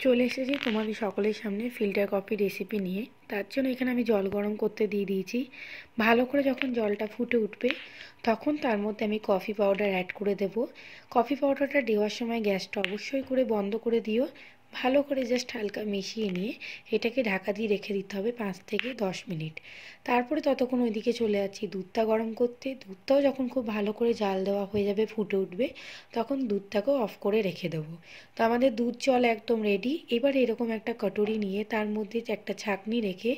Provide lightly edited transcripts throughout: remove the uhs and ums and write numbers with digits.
চলে এসেছি তোমাদের সকলের সামনে ফিল্টার কফি রেসিপি নিয়ে। তার জন্য এখানে আমি জল গরম করতে দিয়ে দিয়েছি। ভালো করে যখন জলটা ফুটে উঠবে তখন তার মধ্যে আমি কফি পাউডার অ্যাড করে দেব। কফি পাউডারটা দেওয়ার সময় গ্যাসটা অবশ্যই করে বন্ধ করে দিও। ভালো করে জাস্ট হালকা মিশিয়ে নিয়ে এটাকে ঢাকা দিয়ে রেখে দিতে হবে 5 থেকে 10 মিনিট। তারপরে ততক্ষণ ওইদিকে চলে যাচ্ছি দুধটা গরম করতে। দুধটাও যখন খুব ভালো করে জাল দেওয়া হয়ে যাবে, ফুটে উঠবে, তখন দুধটাকেও অফ করে রেখে দেবো। তো আমাদের দুধ জল একদম রেডি। এবার এরকম একটা কটোরি নিয়ে তার মধ্যে একটা ছাঁকনি রেখে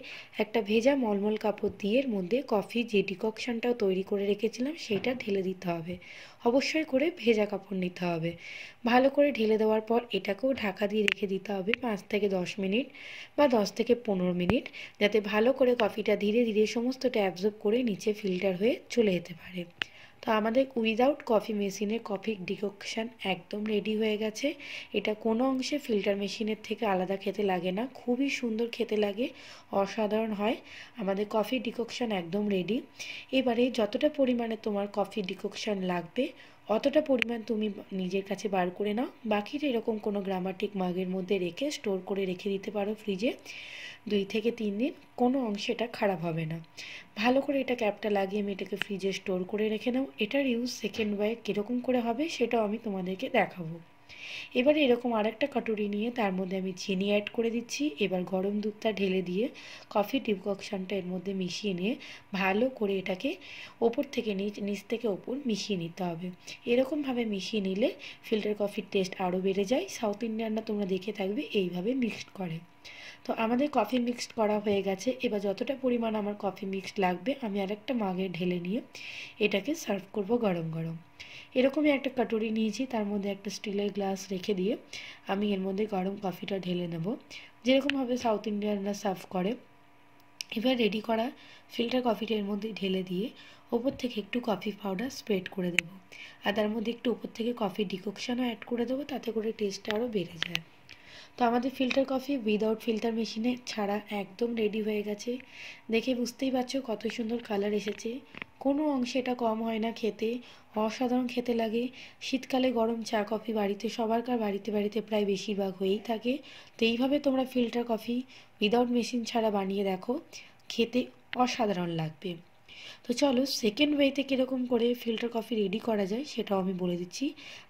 একটা ভেজা মলমল কাপড় দিয়ে এর মধ্যে কফি যে ডিককশনটাও তৈরি করে রেখেছিলাম সেইটা ঢেলে দিতে হবে। অবশ্যই করে ভেজা কাপড় নিতে হবে। ভালো করে ঢেলে দেওয়ার পর এটাকেও ঢাকা দিয়ে রেখে দিতে হবে 5 থেকে 10 মিনিট বা 10 থেকে 15 মিনিট, যাতে ভালো করে কফিটা ধীরে ধীরে সমস্তটা অ্যাবজর্ব করে নিচে ফিল্টার হয়ে চলে যেতে পারে। তো আমাদের উইদাউট কফি মেশিনের কফি ডিককশান একদম রেডি হয়ে গেছে। এটা কোনো অংশে ফিল্টার মেশিনের থেকে আলাদা খেতে লাগে না, খুবই সুন্দর খেতে লাগে, অসাধারণ হয়। আমাদের কফি ডিককশান একদম রেডি। এবারে যতটা পরিমাণে তোমার কফি ডিককশান লাগবে অতটা পরিমাণ তুমি নিজের কাছে বার করে নাও। বাকিটা এরকম কোনো গ্রামাটিক মাগের মধ্যে রেখে স্টোর করে রেখে দিতে পারো ফ্রিজে 2 থেকে 3 দিন, কোনো অংশে এটা খারাপ হবে না। ভালো করে এটা ক্যাপটা লাগিয়ে আমি এটাকে ফ্রিজে স্টোর করে রেখে নাও। এটার ইউজ সেকেন্ড বাই কীরকম করে হবে সেটাও আমি তোমাদেরকে দেখাবো। এবারে এরকম আরেকটা কাটুরি নিয়ে তার মধ্যে আমি চিনি অ্যাড করে দিচ্ছি। এবার গরম দুধটা ঢেলে দিয়ে কফি ডিককশনটা এর মধ্যে মিশিয়ে নিয়ে ভালো করে এটাকে ওপর থেকে নিচ থেকে ওপর মিশিয়ে নিতে হবে। এরকমভাবে মিশিয়ে নিলে ফিল্টার কফির টেস্ট আরও বেড়ে যায়। সাউথ ইন্ডিয়ানরা তোমরা দেখে থাকবে এইভাবে মিক্সড করে। তো আমাদের কফি মিক্সড করা হয়ে গেছে। এবার যতটা পরিমাণ আমার কফি মিক্সড লাগবে আমি আরেকটা মাগে ঢেলে নিয়ে এটাকে সার্ভ করব গরম গরম। এরকমই একটা কাটুরি নিয়েছি, তার মধ্যে একটা স্টিলের গ্লাস রেখে দিয়ে আমি এর মধ্যে গরম কফিটা ঢেলে নেব, যেরকমভাবে সাউথ ইন্ডিয়ানরা সার্ভ করে। এবার রেডি করা ফিল্টার কফিটা এর মধ্যে ঢেলে দিয়ে ওপর থেকে একটু কফি পাউডার স্প্রেড করে দেবো, আর তার মধ্যে একটু ওপর থেকে কফি ডিককশনও অ্যাড করে দেবো, তাতে করে টেস্টটা আরও বেড়ে যায়। তো আমাদের ফিল্টার কফি উইদাউট ফিল্টার মেশিনে ছাড়া একদম রেডি হয়ে গেছে। দেখে বুঝতেই পারছো কত সুন্দর কালার এসেছে। কোনো অংশে এটা কম হয় না, খেতে অসাধারণ খেতে লাগে। শীতকালে গরম চা কফি বাড়িতে সবারকার বাড়িতে বাড়িতে প্রায় বেশিরভাগ হয়েই থাকে। তো এইভাবে তোমরা ফিল্টার কফি উইদাউট মেশিন ছাড়া বানিয়ে দেখো, খেতে অসাধারণ লাগবে। তো চলো সেকেন্ড ওয়েতে কীরকম করে ফিল্টার কফি রেডি করা যায় সেটাও আমি বলে দিচ্ছি।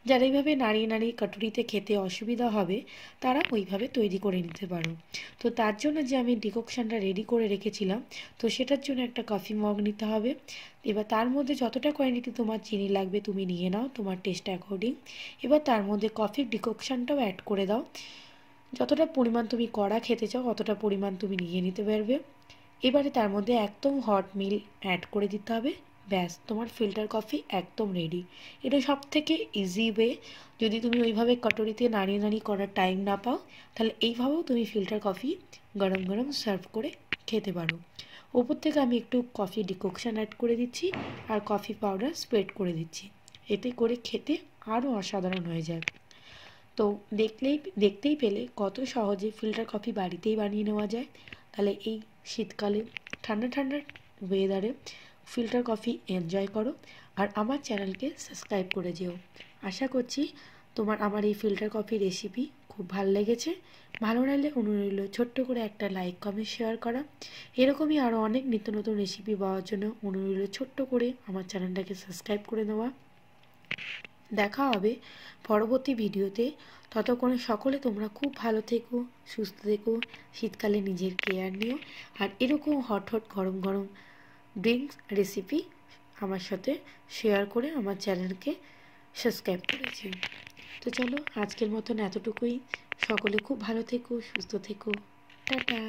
যারা এইভাবে নাড়িয়ে নাড়িয়ে কাটুরিতে খেতে অসুবিধা হবে তারা ওইভাবে তৈরি করে নিতে পারো। তো তার জন্য যে আমি ডিককশানটা রেডি করে রেখেছিলাম, তো সেটার জন্য একটা কফি মগ নিতে হবে। এবার তার মধ্যে যতটা কোয়ান্টিটি তোমার চিনি লাগবে তুমি নিয়ে নাও তোমার টেস্ট অ্যাকর্ডিং। এবার তার মধ্যে কফির ডিককশানটাও অ্যাড করে দাও। যতটা পরিমাণ তুমি কড়া খেতে চাও অতটা পরিমাণ তুমি নিয়ে নিতে পারবে। এবারে তার মধ্যে একদম হট মিল্ক অ্যাড করে দিতে হবে। ব্যাস, তোমার ফিল্টার কফি একদম রেডি। এটা সব থেকে ইজি ওয়ে। যদি তুমি ওইভাবে কটোরিতে নাড়িয়ে নাড়িয়ে করার টাইম না পাও তাহলে এইভাবেও তুমি ফিল্টার কফি গরম গরম সার্ভ করে খেতে পারো। ওপর থেকে আমি একটু কফি ডিককশান অ্যাড করে দিচ্ছি আর কফি পাউডার স্প্রেড করে দিচ্ছি, এতে করে খেতে আরও অসাধারণ হয়ে যায়। তো দেখতেই পেলে কত সহজে ফিল্টার কফি বাড়িতেই বানিয়ে নেওয়া যায়। তাহলে এই শীতকালে ঠান্ডা ঠান্ডা ওয়েদারে ফিল্টার কফি এনজয় করো আর আমার চ্যানেলকে সাবস্ক্রাইব করে যেও। আশা করছি তোমার আমার এই ফিল্টার কফি রেসিপি খুব ভালো লেগেছে। ভালো লাগলে অনুরোধ রইল ছোট্ট করে একটা লাইক কমেন্ট শেয়ার করা। এরকমই আরও অনেক নিত্য নতুন রেসিপি পাওয়ার জন্য অনুরোধ রইল ছোট্ট করে আমার চ্যানেলটাকে সাবস্ক্রাইব করে নেওয়া। দেখা হবে পরবর্তী ভিডিওতে। ততক্ষণে সকলে তোমরা খুব ভালো থেকো, সুস্থ থেকো, শীতকালে নিজের কেয়ার নিও। আর এরকম হট হট গরম গরম ড্রিঙ্কস রেসিপি আমার সাথে শেয়ার করে আমার চ্যানেলকে সাবস্ক্রাইব করেছি। তো চলো আজকের মতন এতটুকুই। সকলে খুব ভালো থেকো, সুস্থ থেকো, টাটা।